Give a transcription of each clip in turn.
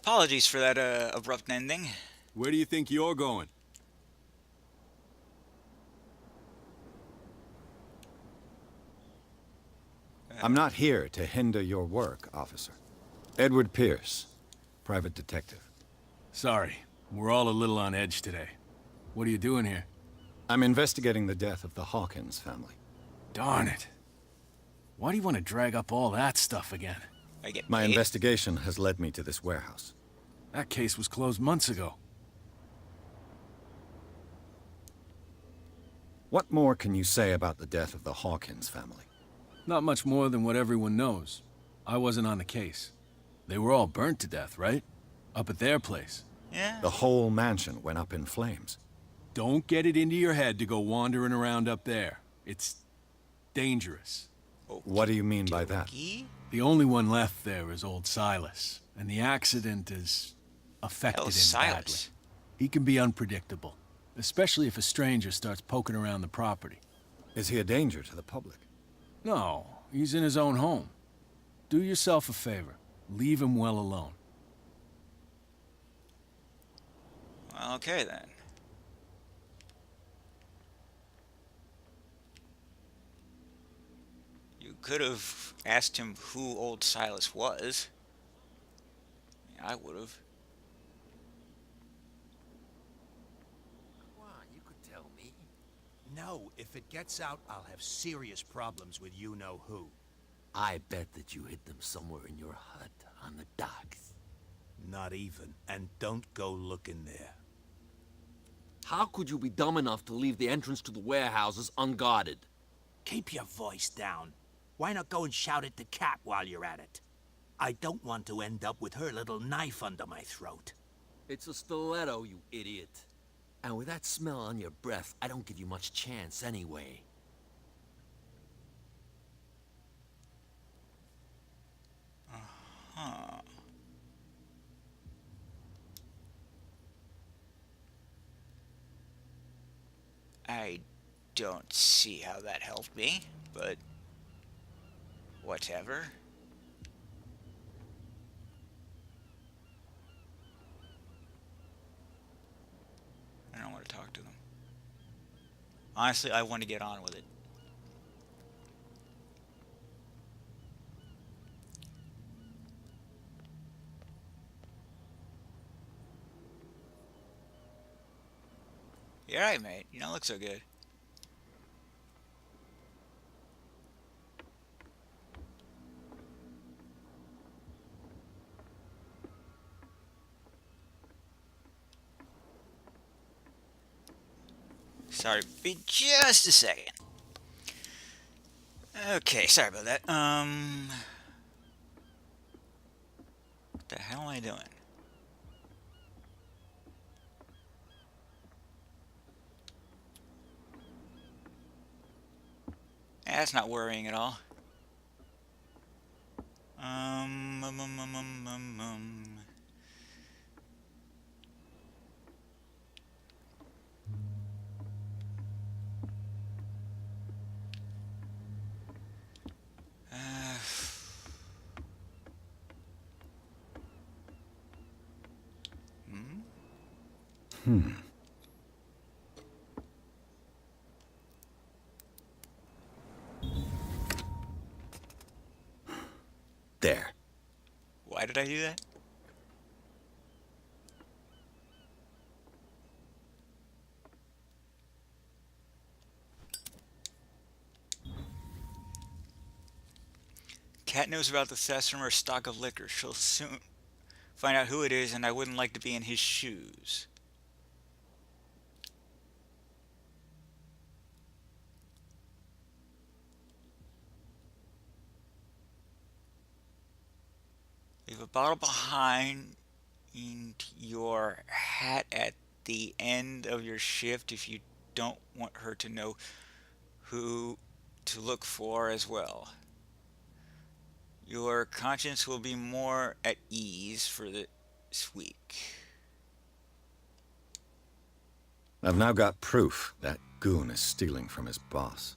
Apologies for that abrupt ending. Where do you think you're going? I'm not here to hinder your work, officer. Edward Pierce, private detective. Sorry, we're all a little on edge today. What are you doing here? I'm investigating the death of the Hawkins family. Darn it. Why do you want to drag up all that stuff again? I get My paid. investigation has led me to this warehouse. That case was closed months ago. What more can you say about the death of the Hawkins family? Not much more than what everyone knows. I wasn't on the case. They were all burnt to death, right? Up at their place. Yeah. The whole mansion went up in flames. Don't get it into your head to go wandering around up there. It's dangerous. What do you mean by that? Okey-dokey. The only one left there is old Silas, and the accident has affected him Hell's badly. Silas. He can be unpredictable, especially if a stranger starts poking around the property. Is he a danger to the public? No, he's in his own home. Do yourself a favor. Leave him well alone. Okay then. You could have asked him who old Silas was. I would have. Come on, you could tell me. No, if it gets out, I'll have serious problems with you-know-who. I bet that you hid them somewhere in your hut on the docks. Not even. And don't go looking there. How could you be dumb enough to leave the entrance to the warehouses unguarded? Keep your voice down. Why not go and shout at the cat while you're at it? I don't want to end up with her little knife under my throat. It's a stiletto, you idiot. And with that smell on your breath, I don't give you much chance anyway. Huh. I don't see how that helped me, but whatever. I don't want to talk to them. Honestly, I want to get on with it. You're right, mate. You don't look so good. Sorry, be just a second. Okay, sorry about that. What the hell am I doing? That's not worrying at all. Um, um, um, um, um, um, um. Uh, hmm? Hmm. There. Why did I do that? Cat knows about the Sassamer stock of liquor. She'll soon find out who it is, and I wouldn't like to be in his shoes. Leave a bottle behind in your hat at the end of your shift if you don't want her to know who to look for as well. Your conscience will be more at ease for this week. I've now got proof that goon is stealing from his boss.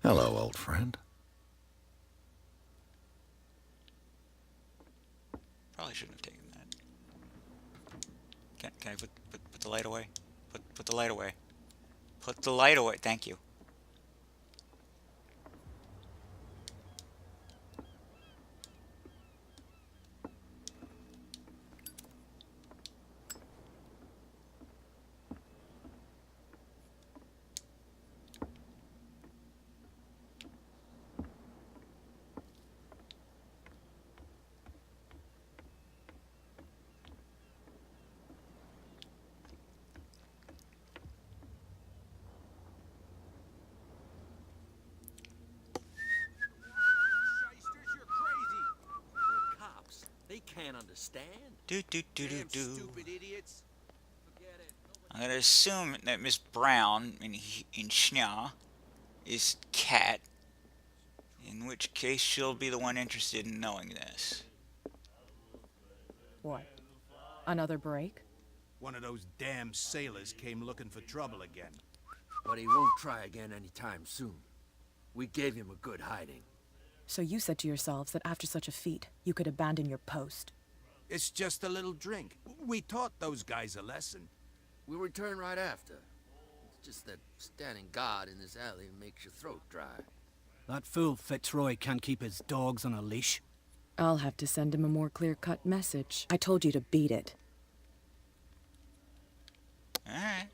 Hello, old friend. Probably shouldn't have taken that. Can I put the light away? Put the light away. Put the light away. Thank you. Shysters, you're crazy. They're cops. They can't understand. Do do do do Damn do. stupid idiots. Forget it. I'm gonna assume that Miss Brown in Schna is Cat, in which case she'll be the one interested in knowing this. What? Another break? One of those damn sailors came looking for trouble again. But he won't try again anytime soon. We gave him a good hiding. So you said to yourselves that after such a feat, you could abandon your post. It's just a little drink. We taught those guys a lesson. We'll return right after. It's just that standing guard in this alley makes your throat dry. That fool Fitzroy can't keep his dogs on a leash. I'll have to send him a more clear-cut message. I told you to beat it. Alright.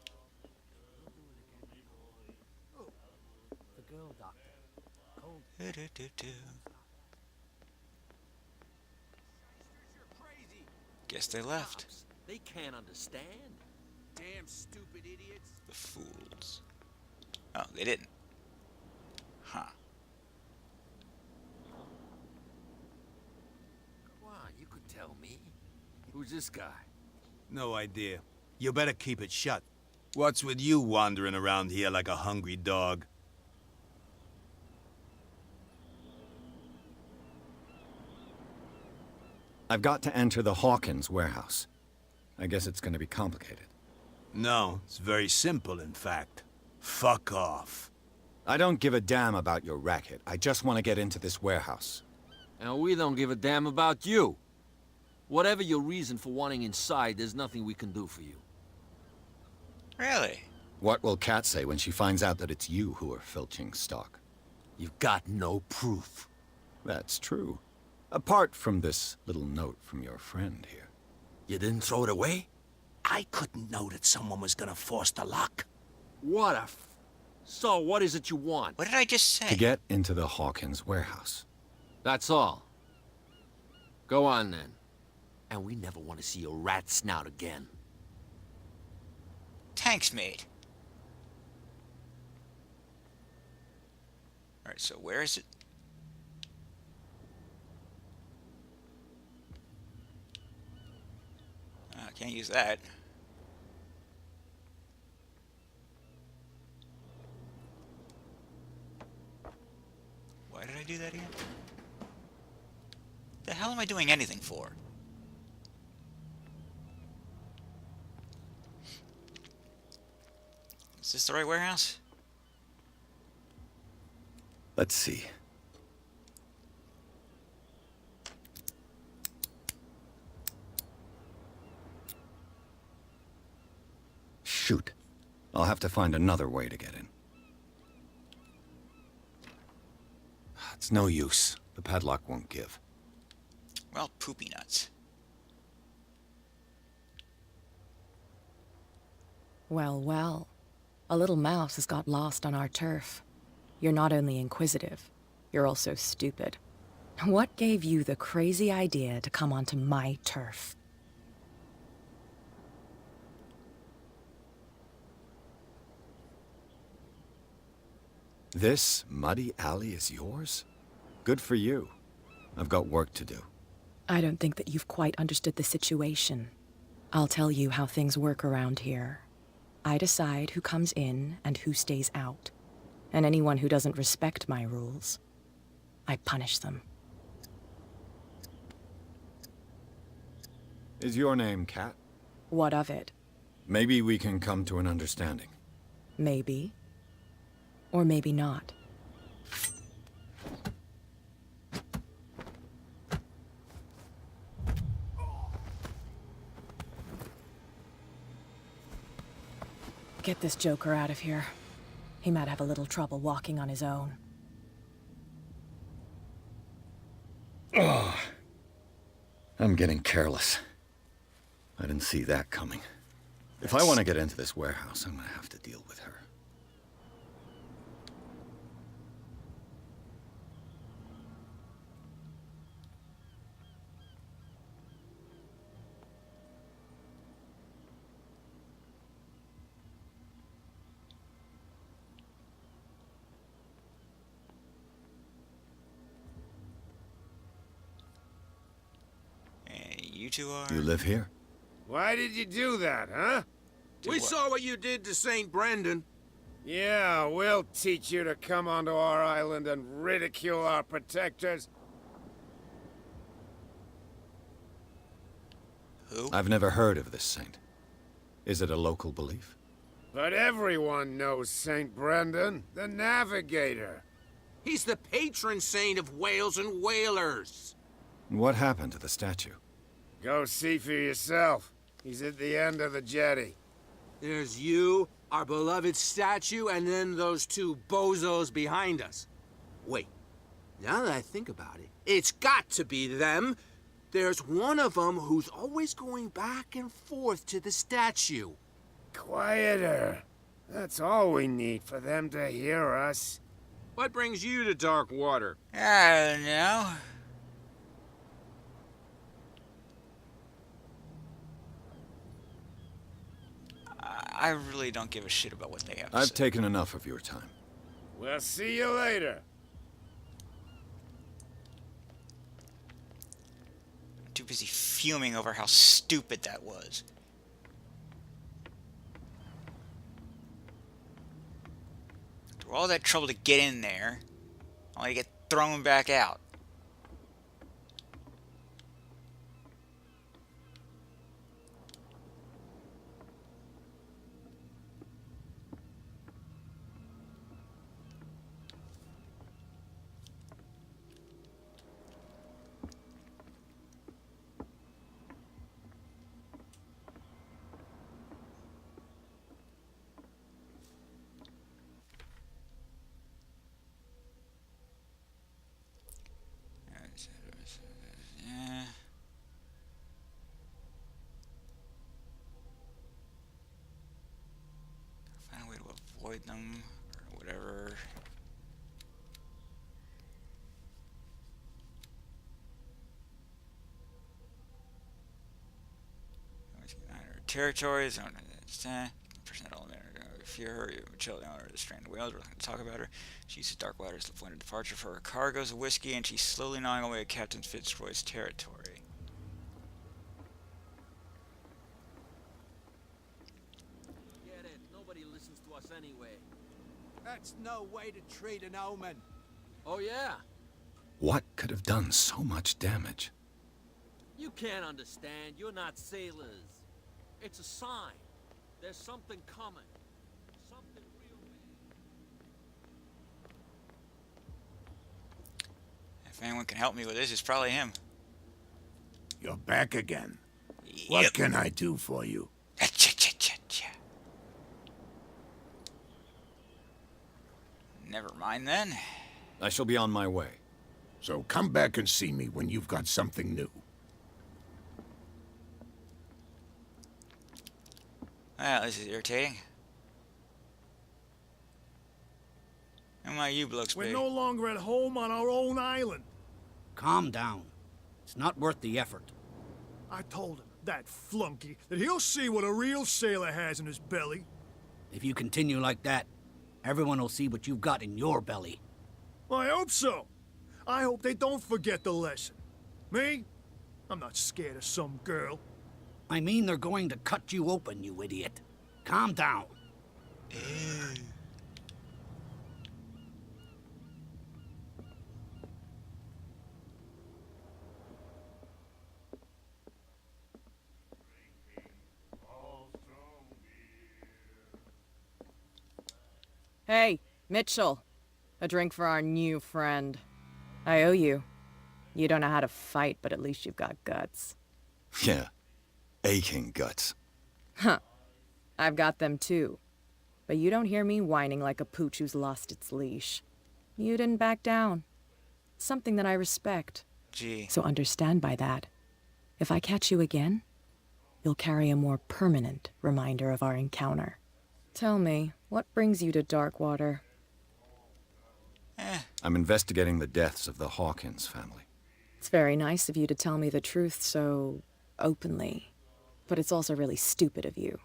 The girl doctor. Do, do, do, do. Guess they left. Cops, they can't understand. Damn stupid idiots. The fools. Oh, they didn't. Huh. Come on, you could tell me. Who's this guy? No idea. You better keep it shut. What's with you wandering around here like a hungry dog? I've got to enter the Hawkins warehouse. I guess it's going to be complicated. No, it's very simple, in fact. Fuck off. I don't give a damn about your racket. I just want to get into this warehouse. And we don't give a damn about you. Whatever your reason for wanting inside, there's nothing we can do for you. Really? What will Kat say when she finds out that it's you who are filching stock? You've got no proof. That's true. Apart from this little note from your friend here. You didn't throw it away? I couldn't know that someone was gonna force the lock. What a So, what is it you want? What did I just say? To get into the Hawkins warehouse. That's all. Go on, then. And we never want to see your rat snout again. Thanks, mate. Alright, so where is it? Can't use that. Why did I do that again? The hell am I doing anything for? Is this the right warehouse? Let's see. Shoot. I'll have to find another way to get in. It's no use. The padlock won't give. Well, poopy nuts. Well, well. A little mouse has got lost on our turf. You're not only inquisitive, you're also stupid. What gave you the crazy idea to come onto my turf? This muddy alley is yours? Good for you. I've got work to do. I don't think that you've quite understood the situation. I'll tell you how things work around here. I decide who comes in and who stays out. And anyone who doesn't respect my rules, I punish them. Is your name Kat? What of it? Maybe we can come to an understanding. Maybe. Or maybe not. Get this joker out of here. He might have a little trouble walking on his own. Oh, I'm getting careless. I didn't see that coming. If I want to get into this warehouse, I'm gonna have to deal with her. You two are. You live here? Why did you do that, huh? We saw what you did to St. Brendan. Yeah, we'll teach you to come onto our island and ridicule our protectors. Who? I've never heard of this saint. Is it a local belief? But everyone knows St. Brendan, the Navigator. He's the patron saint of whales and whalers. What happened to the statue? Go see for yourself. He's at the end of the jetty. There's you, our beloved statue, and then those two bozos behind us. Wait, now that I think about it, it's got to be them. There's one of them who's always going back and forth to the statue. Quieter. That's all we need for them to hear us. What brings you to dark water? I don't know. I really don't give a shit about what they have to I've say. taken enough of your time. We'll see you later. I'm too busy fuming over how stupid that was. Through all that trouble to get in there, only to get thrown back out. Yeah. Find a way to avoid them or whatever. Territories. Person that element. Fear her. You chill down her. The stranded whales. We're not going to talk about her. She uses dark waters as the point of departure for her cargoes of whiskey, and she's slowly gnawing away at Captain Fitzroy's territory. Get it. Nobody listens to us anyway. That's no way to treat an omen. Oh, yeah? What could have done so much damage? You can't understand. You're not sailors. It's a sign. There's something coming. Something real big. If anyone can help me with this, it's probably him. You're back again. Yep. What can I do for you? Cha-cha-cha-cha. Never mind then. I shall be on my way. So come back and see me when you've got something new. Well, this is irritating. How might you blokes We're be? no longer at home on our own island. Calm down. It's not worth the effort. I told him, that flunky, that he'll see what a real sailor has in his belly. If you continue like that, everyone will see what you've got in your belly. I hope so. I hope they don't forget the lesson. Me? I'm not scared of some girl. I mean, they're going to cut you open, you idiot. Calm down. Hey, Mitchell. A drink for our new friend. I owe you. You don't know how to fight, but at least you've got guts. Yeah. Aching guts. Huh. I've got them too. But you don't hear me whining like a pooch who's lost its leash. You didn't back down. Something that I respect. Gee. So understand by that, if I catch you again, you'll carry a more permanent reminder of our encounter. Tell me, what brings you to Darkwater? I'm investigating the deaths of the Hawkins family. It's very nice of you to tell me the truth so openly, but it's also really stupid of you.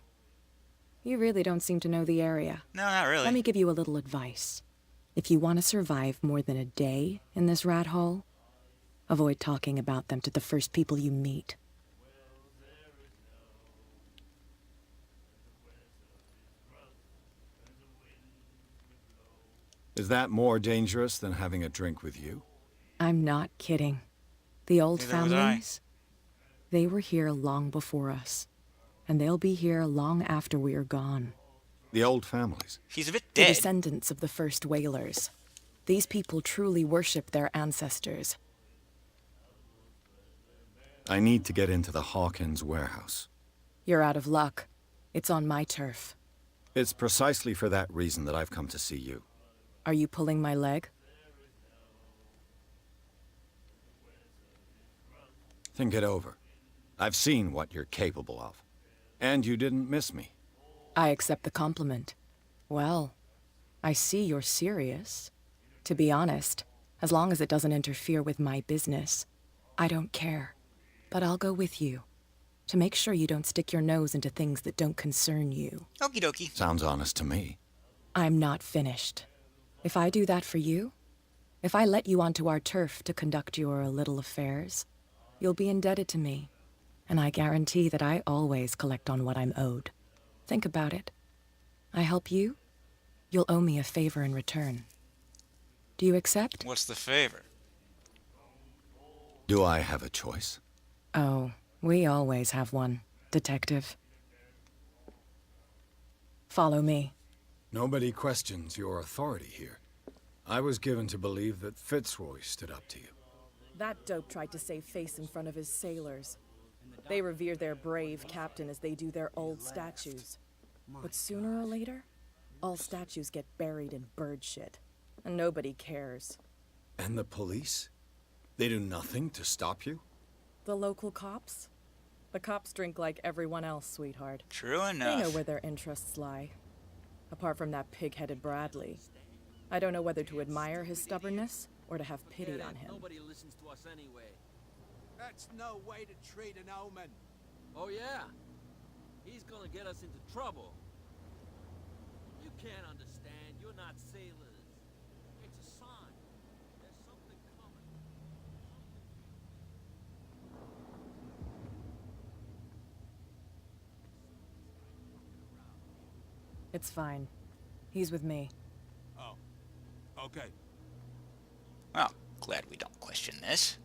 You really don't seem to know the area. No, not really. Let me give you a little advice. If you want to survive more than a day in this rat hole, avoid talking about them to the first people you meet. Is that more dangerous than having a drink with you? I'm not kidding. The old Neither was I. families, they were here long before us, and they'll be here long after we are gone. The old families? He's a bit The dead. descendants of the first whalers. These people truly worship their ancestors. I need to get into the Hawkins warehouse. You're out of luck. It's on my turf. It's precisely for that reason that I've come to see you. Are you pulling my leg? Think it over. I've seen what you're capable of. And you didn't miss me. I accept the compliment. Well, I see you're serious. To be honest, as long as it doesn't interfere with my business, I don't care. But I'll go with you, to make sure you don't stick your nose into things that don't concern you. Okie dokie. Sounds honest to me. I'm not finished. If I do that for you, if I let you onto our turf to conduct your little affairs, you'll be indebted to me, and I guarantee that I always collect on what I'm owed. Think about it. I help you, you'll owe me a favor in return. Do you accept? What's the favor? Do I have a choice? Oh, we always have one, Detective. Follow me. Nobody questions your authority here. I was given to believe that Fitzroy stood up to you. That dope tried to save face in front of his sailors. They revere their brave captain as they do their old statues. But sooner or later, all statues get buried in bird shit. And nobody cares. And the police? They do nothing to stop you? The local cops? The cops drink like everyone else, sweetheart. True They enough. know where their interests lie. Apart from that pig-headed Bradley. I don't know whether to admire his stubbornness or to have pity on him. Nobody listens to us anyway. That's no way to treat an omen. Oh yeah? He's gonna get us into trouble. You can't understand. You're not sailors. It's a sign. There's something coming. It's fine. He's with me. Oh, okay. Well, glad we don't question this.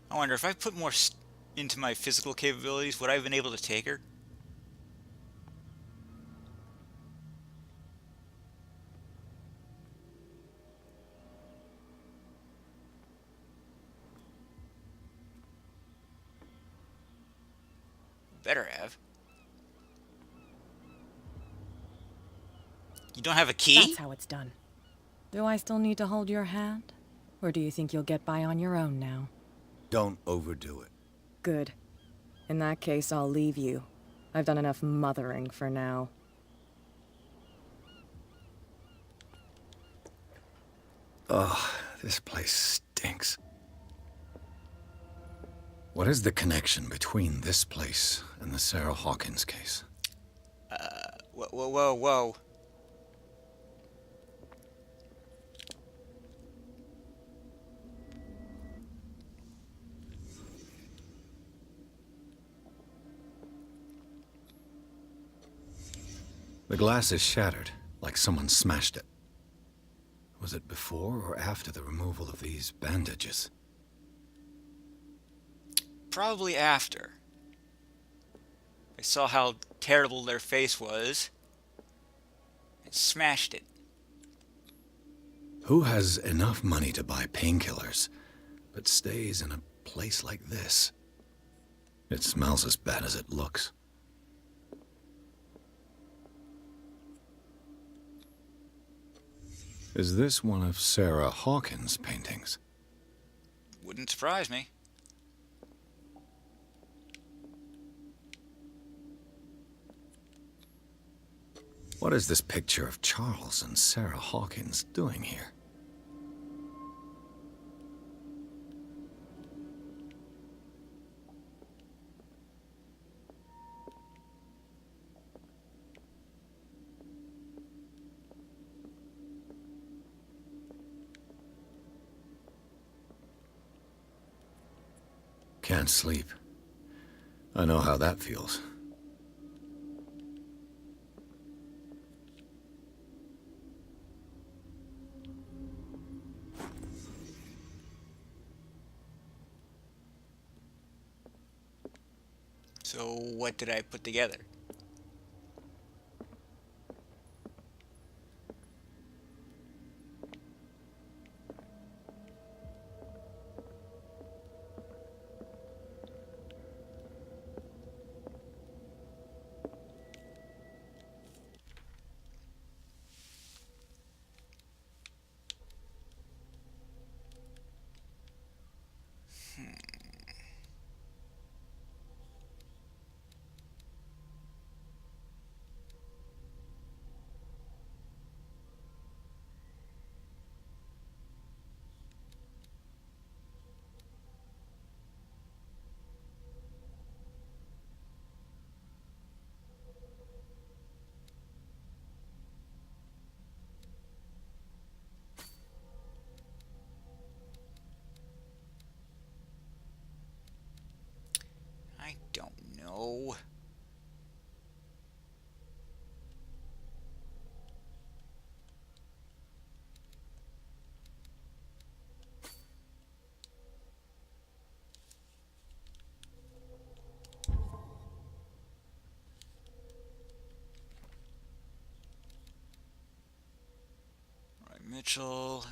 I wonder if I put more into my physical capabilities, would I have been able to take her? Better have. You don't have a key? That's how it's done. Do I still need to hold your hand? Or do you think you'll get by on your own now? Don't overdo it. Good. In that case, I'll leave you. I've done enough mothering for now. Ugh, this place stinks. What is the connection between this place and the Sarah Hawkins case? Whoa, whoa, whoa, whoa. The glass is shattered, like someone smashed it. Was it before or after the removal of these bandages? Probably after. I saw how terrible their face was. And smashed it. Who has enough money to buy painkillers, but stays in a place like this? It smells as bad as it looks. Is this one of Sarah Hawkins' paintings? Wouldn't surprise me. What is this picture of Charles and Sarah Hawkins doing here? Can't sleep. I know how that feels. So what did I put together? I don't know. Right, Mitchell.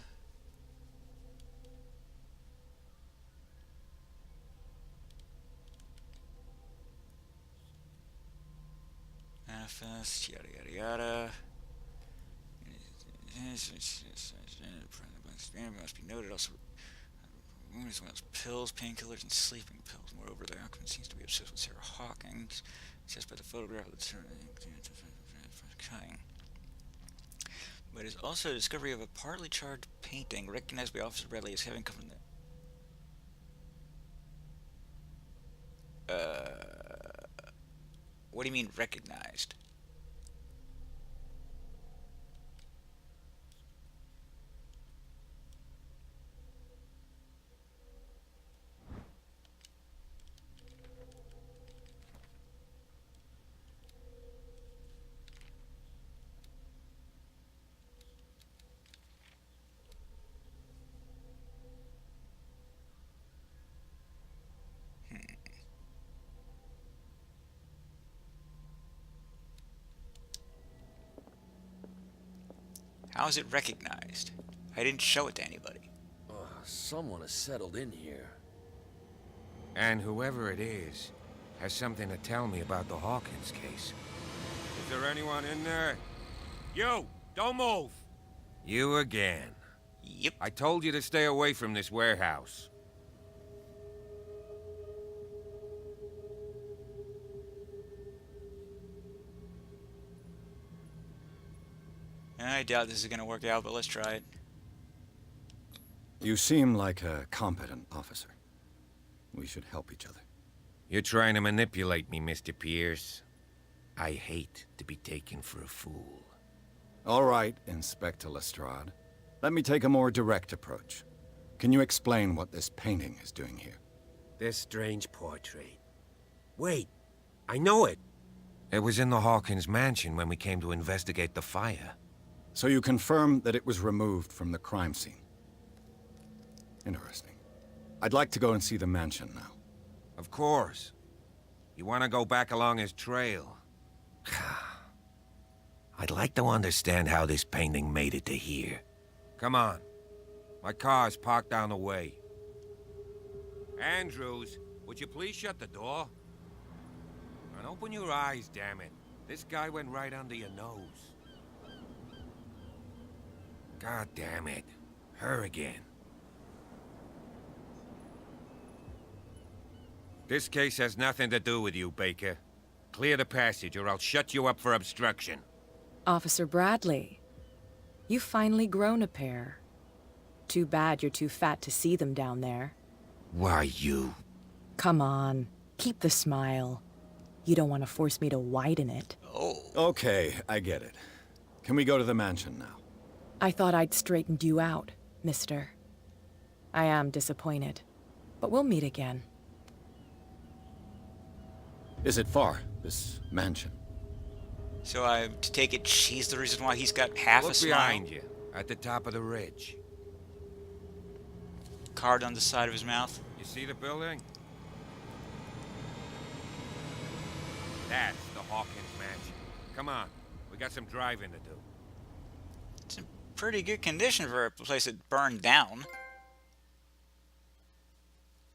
Manifest, yada yada yada. Must be noted also. Pills, painkillers, and sleeping pills. Moreover, the alchemy seems to be obsessed with Sarah Hawkins. Just by the photograph of the but it's also a discovery of a partly charred painting recognized by Officer Bradley as having come from the. What do you mean recognized? How is it recognized? I didn't show it to anybody. Someone has settled in here. And whoever it is has something to tell me about the Hawkins case. Is there anyone in there? You! Don't move! You again. Yep. I told you to stay away from this warehouse. I doubt this is gonna work out, but let's try it. You seem like a competent officer. We should help each other. You're trying to manipulate me, Mr. Pierce. I hate to be taken for a fool. All right, Inspector Lestrade. Let me take a more direct approach. Can you explain what this painting is doing here? This strange portrait. Wait, I know it. It was in the Hawkins mansion when we came to investigate the fire. So you confirm that it was removed from the crime scene? Interesting. I'd like to go and see the mansion now. Of course. You want to go back along his trail? I'd like to understand how this painting made it to here. Come on. My car's parked down the way. Andrews, would you please shut the door? And open your eyes, damn it. This guy went right under your nose. God damn it. Her again. This case has nothing to do with you, Baker. Clear the passage or I'll shut you up for obstruction. Officer Bradley, you've finally grown a pair. Too bad you're too fat to see them down there. Why, you... Come on, keep the smile. You don't want to force me to widen it. Oh. Okay, I get it. Can we go to the mansion now? I thought I'd straightened you out, mister. I am disappointed, but we'll meet again. Is it far, this mansion? So I to take it she's the reason why he's got half Look a smile? behind you, at the top of the ridge. Carved on the side of his mouth. You see the building? That's the Hawkins mansion. Come on, we got some driving to do. It's in pretty good condition for a place that burned down.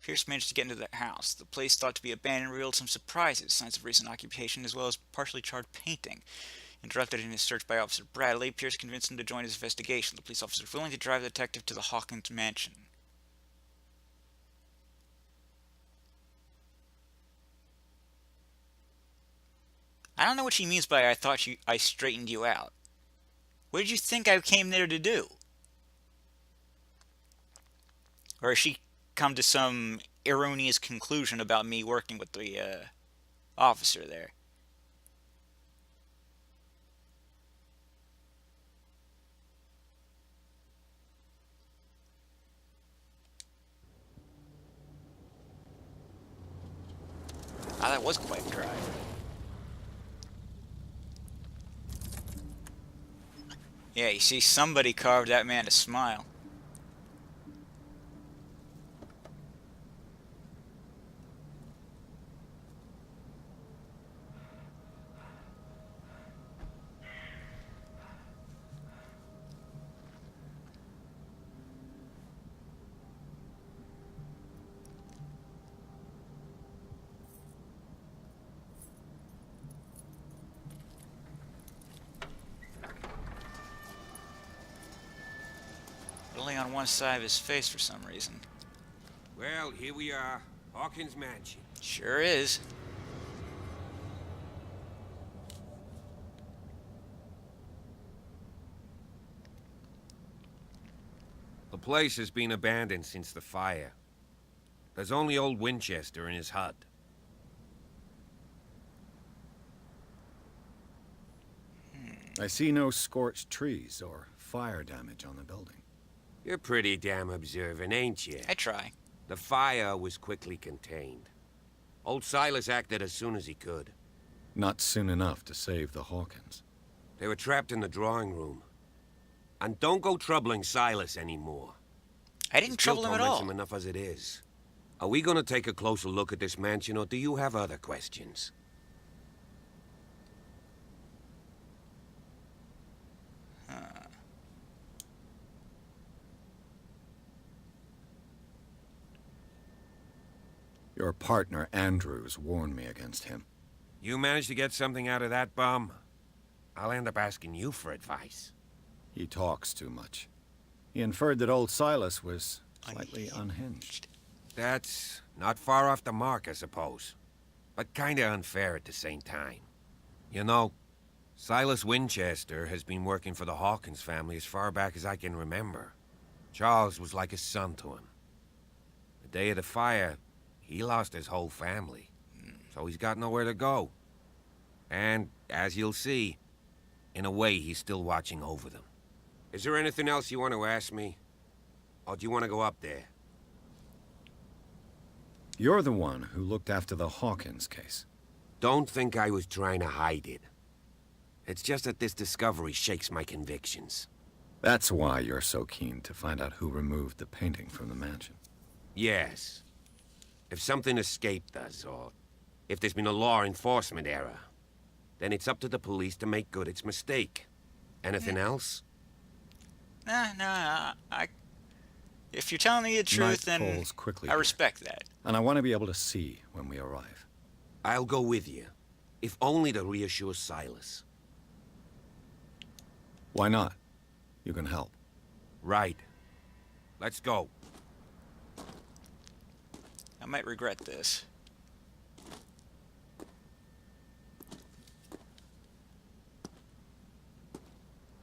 Pierce managed to get into the house. The place thought to be abandoned revealed some surprises, signs of recent occupation, as well as partially charred painting. Interrupted in his search by Officer Bradley, Pierce convinced him to join his investigation. The police officer was willing to drive the detective to the Hawkins mansion. I don't know what she means by I straightened you out. What did you think I came there to do? Or has she come to some erroneous conclusion about me working with the officer there? Ah, that was quite a drive. Yeah, you see, somebody carved that man to smile. Only on one side of his face for some reason. Well, here we are. Hawkins mansion. Sure is. The place has been abandoned since the fire. There's only old Winchester in his hut. I see no scorched trees or fire damage on the building. You're pretty damn observant, ain't you? I try. The fire was quickly contained. Old Silas acted as soon as he could. Not soon enough to save the Hawkins. They were trapped in the drawing room. And don't go troubling Silas anymore. I didn't trouble him at all. Him enough as it is. Are we gonna take a closer look at this mansion, or do you have other questions? Your partner, Andrews, warned me against him. You managed to get something out of that bum? I'll end up asking you for advice. He talks too much. He inferred that old Silas was slightly unhinged. That's not far off the mark, I suppose. But kinda unfair at the same time. You know, Silas Winchester has been working for the Hawkins family as far back as I can remember. Charles was like a son to him. The day of the fire, he lost his whole family. So he's got nowhere to go. And, as you'll see, in a way, he's still watching over them. Is there anything else you want to ask me? Or do you want to go up there? You're the one who looked after the Hawkins case. Don't think I was trying to hide it. It's just that this discovery shakes my convictions. That's why you're so keen to find out who removed the painting from the mansion. Yes. If something escaped us, or if there's been a law enforcement error, then it's up to the police to make good its mistake. Anything else? Nah. If you're telling me the Night truth, then falls quickly I here, respect that. and I want to be able to see when we arrive. I'll go with you, if only to reassure Silas. Why not? You can help. Right. Let's go. I might regret this.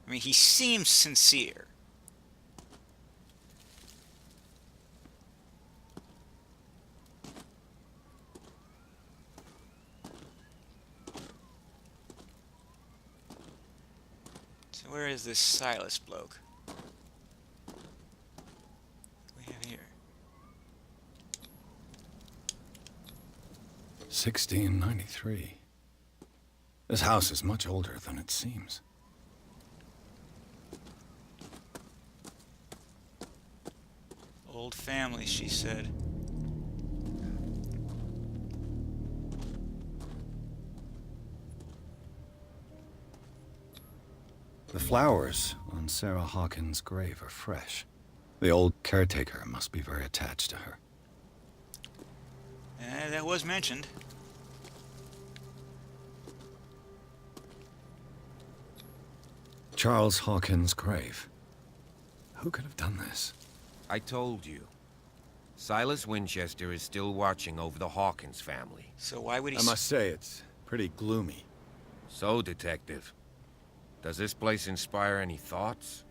I mean, he seems sincere. So where is this Silas bloke? What do we have here? 1693. This house is much older than it seems. Old family, she said. The flowers on Sarah Hawkins' grave are fresh. The old caretaker must be very attached to her. That was mentioned. Charles Hawkins' grave. Who could have done this? I told you. Silas Winchester is still watching over the Hawkins family. So why would he... I must say, it's pretty gloomy. So, Detective, does this place inspire any thoughts?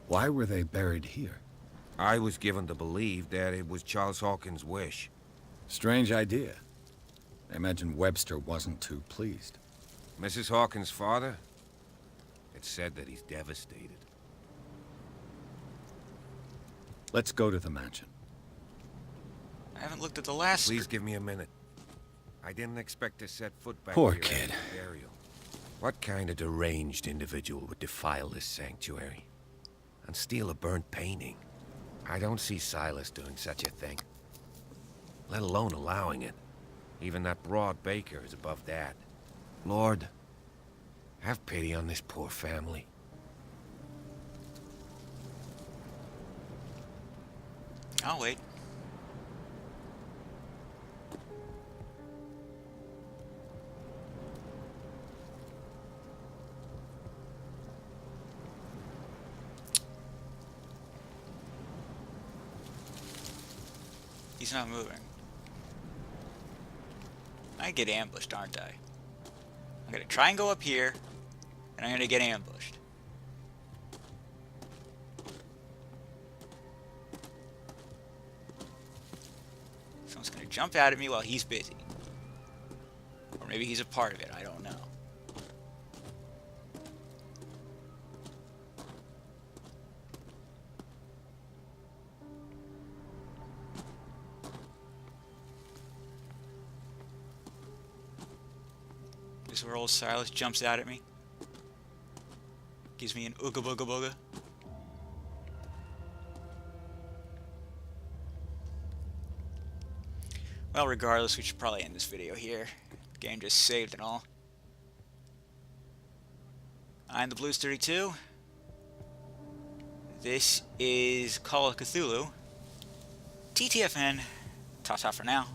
Why were they buried here? I was given to believe that it was Charles Hawkins' wish. Strange idea. I imagine Webster wasn't too pleased. Mrs. Hawkins' father? It's said that he's devastated. Let's go to the mansion. I haven't looked at the last... Please give me a minute. I didn't expect to set foot back Poor here kid. after the burial. What kind of deranged individual would defile this sanctuary? And steal a burnt painting? I don't see Silas doing such a thing. Let alone allowing it. Even that broad baker is above that. Lord, have pity on this poor family. I'll wait. He's not moving. I get ambushed, aren't I? I'm gonna try and go up here, and I'm gonna get ambushed. Someone's gonna jump out at me while he's busy. Or maybe he's a part of it, I don't know. This is where old Silas jumps out at me. Gives me an ooga booga booga. Well, regardless, we should probably end this video here. The game just saved and all. I'm the Blues 32. This is Call of Cthulhu. TTFN. Ta-ta for now.